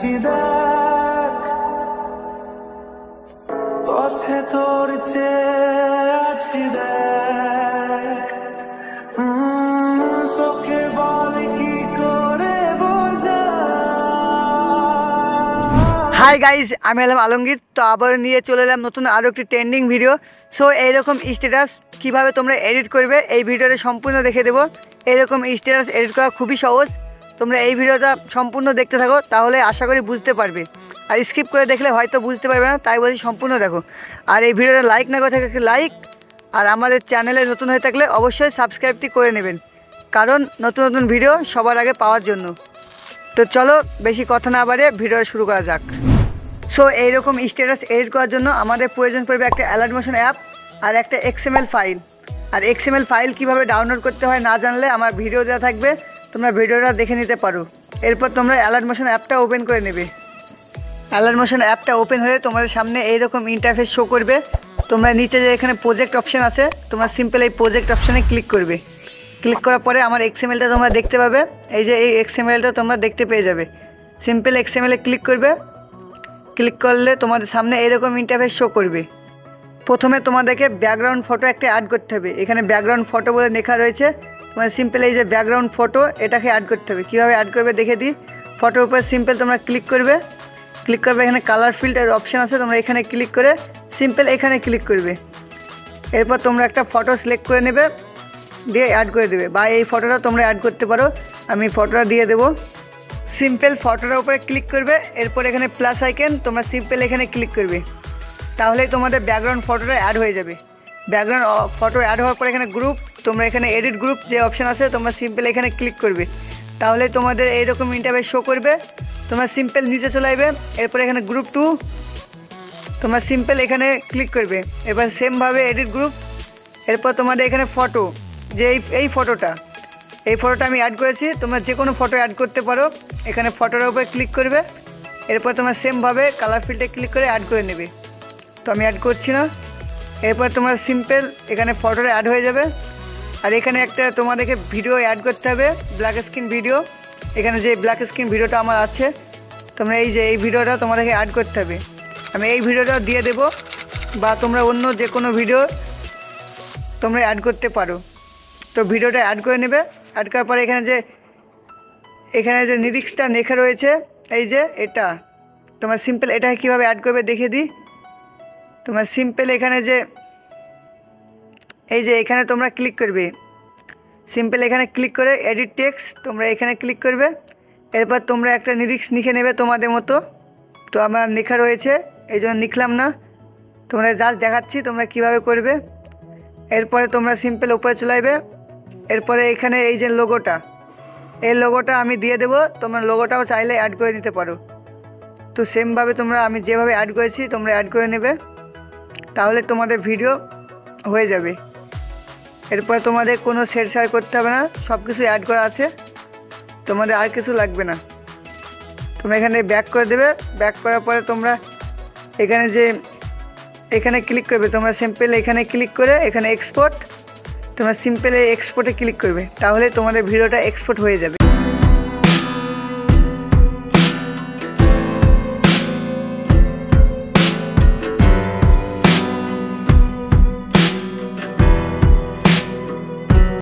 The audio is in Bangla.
আছি দেখ পথে তোর চেয়ে আছি দেখ তোকে বল কি করে বোঝা। হাই গাইজ, আমি এলাম আলমগীর। তো আবার নিয়ে চলে এলাম নতুন আরও একটি ট্রেন্ডিং ভিডিও। সো এইরকম স্ট্যাটাস কীভাবে তোমরা এডিট করবে এই ভিডিওটা সম্পূর্ণ দেখে দেবো। এইরকম স্ট্যাটাস এডিট করা খুবই সহজ। তোমরা এই ভিডিওটা সম্পূর্ণ দেখতে থাকো, তাহলে আশা করি বুঝতে পারবে। আর স্কিপ করে দেখলে হয়তো বুঝতে পারবে না, তাই বলছি সম্পূর্ণ দেখো। আর এই ভিডিওটা লাইক না করে থাকলে লাইক, আর আমাদের চ্যানেলে নতুন হয়ে থাকলে অবশ্যই সাবস্ক্রাইবটি করে নেবেন, কারণ নতুন নতুন ভিডিও সবার আগে পাওয়ার জন্য। তো চলো বেশি কথা না বাড়িয়ে ভিডিওটা শুরু করা যাক। সো এইরকম স্ট্যাটাস এডিট করার জন্য আমাদের প্রয়োজন পড়বে একটা অ্যালার্ট মোশন অ্যাপ আর একটা XML ফাইল। আর XML ফাইল কীভাবে ডাউনলোড করতে হয় না জানলে আমার ভিডিও দেওয়া থাকবে, তোমরা ভিডিওটা দেখে নিতে পারো। এরপর তোমরা অ্যালার্ট মোশন অ্যাপটা ওপেন করে নেবে। অ্যালার্ট মোশন অ্যাপটা ওপেন হয়ে তোমাদের সামনে এইরকম ইন্টারফেস শো করবে। তোমরা নিচে যে এখানে প্রজেক্ট অপশান আছে, তোমরা সিম্পল এই প্রজেক্ট অপশানে ক্লিক করবে। ক্লিক করার পরে আমার XMLটা তোমরা দেখতে পাবে। এই যে এই XMLটা তোমরা দেখতে পেয়ে যাবে। সিম্পল XML-এ ক্লিক করবে। ক্লিক করলে তোমাদের সামনে এইরকম ইন্টারফেস শো করবে। প্রথমে তোমাদেরকে ব্যাকগ্রাউন্ড ফটো একটা অ্যাড করতে হবে। এখানে ব্যাকগ্রাউন্ড ফটো বলে লেখা রয়েছে। তোমার সিম্পল এই যে ব্যাকগ্রাউন্ড ফটো, এটাকে অ্যাড করতে হবে। কীভাবে অ্যাড করবে দেখে দিই। ফটোর উপরে সিম্পল তোমরা ক্লিক করবে। ক্লিক করবে, এখানে কালার ফিল্টার অপশান আছে, তোমরা এখানে ক্লিক করে সিম্পল এখানে ক্লিক করবে। এরপর তোমরা একটা ফটো সিলেক্ট করে নেবে, দিয়ে অ্যাড করে দেবে। বা এই ফটোটা তোমরা অ্যাড করতে পারো, আমি ফটোটা দিয়ে দেবো। সিম্পল ফটোটার উপরে ক্লিক করবে। এরপর এখানে প্লাস আইকন, তোমরা সিম্পল এখানে ক্লিক করবে। তাহলেই তোমাদের ব্যাকগ্রাউন্ড ফটোটা অ্যাড হয়ে যাবে। ব্যাকগ্রাউন্ড ফটো অ্যাড হওয়ার পর এখানে গ্রুপ, তোমরা এখানে এডিট গ্রুপ যে অপশান আছে, তোমরা সিম্পল এখানে ক্লিক করবে। তাহলে তোমাদের এইরকম ইন্টারফেস শো করবে। তোমরা সিম্পল নিচে চলে আসবে। এরপর এখানে গ্রুপ 2, তোমরা সিম্পল এখানে ক্লিক করবে। এবার সেমভাবে এডিট গ্রুপ। এরপর তোমাদের এখানে ফটো, যে এই ফটোটা আমি অ্যাড করেছি, তোমরা যে কোনো ফটো অ্যাড করতে পারো। এখানে ফটোর উপরে ক্লিক করবে। এরপর তোমরা সেমভাবে কালার ফিল্ডে ক্লিক করে অ্যাড করে নেবে। তো আমি অ্যাড করছি না। এরপর তোমরা সিম্পল এখানে ফটোটা অ্যাড হয়ে যাবে। আর এখানে একটা তোমাদেরকে ভিডিও অ্যাড করতে হবে, ব্ল্যাক স্ক্রিন ভিডিও। এখানে যে ব্ল্যাক স্ক্রিন ভিডিওটা আমার আছে, তোমরা এই যে এই ভিডিওটা তোমাদেরকে অ্যাড করতে হবে। আমি এই ভিডিওটা দিয়ে দেবো, বা তোমরা অন্য যে কোনো ভিডিও তোমরা অ্যাড করতে পারো। তো ভিডিওটা অ্যাড করে নেবে। অ্যাড করার পরে এখানে যে লিরিক্সটা লেখা রয়েছে, এই যে এটা, তোমার সিম্পল এটা কীভাবে অ্যাড করবে দেখে দিই। তোমার সিম্পল এখানে যে এই যে এখানে তোমরা ক্লিক করবে। সিম্পল এখানে ক্লিক করে এডিট টেক্সট, তোমরা এখানে ক্লিক করবে। এরপর তোমরা একটা লিরিক্স লিখে নেবে তোমাদের মতো। তো আমার লেখা রয়েছে, এই জন্য লিখলাম না, তোমরা জাস্ট দেখাচ্ছি তোমরা কীভাবে করবে। এরপরে তোমরা সিম্পল উপরে চলে আসবে। এরপরে এখানে এই যে লোগোটা, এই লোগোটা আমি দিয়ে দেবো। তোমরা লোগোটাও চাইলে অ্যাড করে নিতে পারো। তো সেমভাবে তোমরা আমি যেভাবে অ্যাড করেছি তোমরা অ্যাড করে নেবে, তাহলে তোমাদের ভিডিও হয়ে যাবে। এরপরে তোমাদের কোনো শেয়ার করতে হবে না, সব কিছু অ্যাড করা আছে, তোমাদের আর কিছু লাগবে না। তোমরা এখানে ব্যাক করে দেবে। ব্যাক করার পরে তোমরা এখানে ক্লিক করবে। তোমরা সিম্পল এখানে ক্লিক করে এখানে এক্সপোর্ট, তোমরা সিম্পল এই এক্সপোর্টে ক্লিক করবে, তাহলে তোমাদের ভিডিওটা এক্সপোর্ট হয়ে যাবে।